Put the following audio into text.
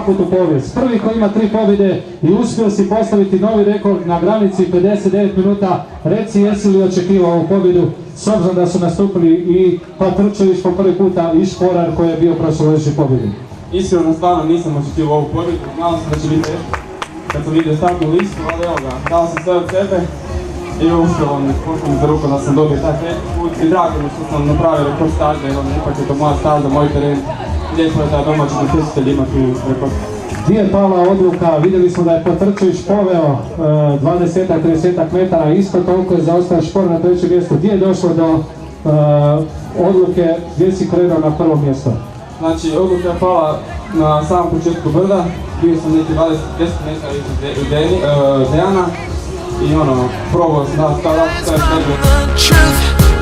put u povijest. Prvi koji ima 3 pobjede i uspio si postaviti novi rekord na granici 59 minuta. Reci, jesi li očekivao ovu pobjedu s obzirom da su nastupili i Patrčević po prvi puta i Šporar koji je bio prošlogodišnji pobjednik? Iskreno, stvarno nisam očekivao ovu pobjedu, znao sam da će biti teško kad sam vidio startnu listu, ali evo ga, dao sam sve od sebe i uspjelo mi, pošlo mi za rukom da sam dobio taj treći put i drago mi što sam napravio rekord staze, jer ipak je to moja staza, moj teren, lijepo je da domaći natjecatelj ima tu rekord. Gdje je pala odluka? Vidjeli smo da je Patrčević poveo 20-30 metara, isto toliko je zaostao Šporar na trećem mjestu. Gdje je došlo do odluke, gdje si krenuo na prvo mjesto? Znači, odluka je pala na samom početku brda, bio sam neki 20 metara iza Dejana i probao sam da stavljati sve sebe.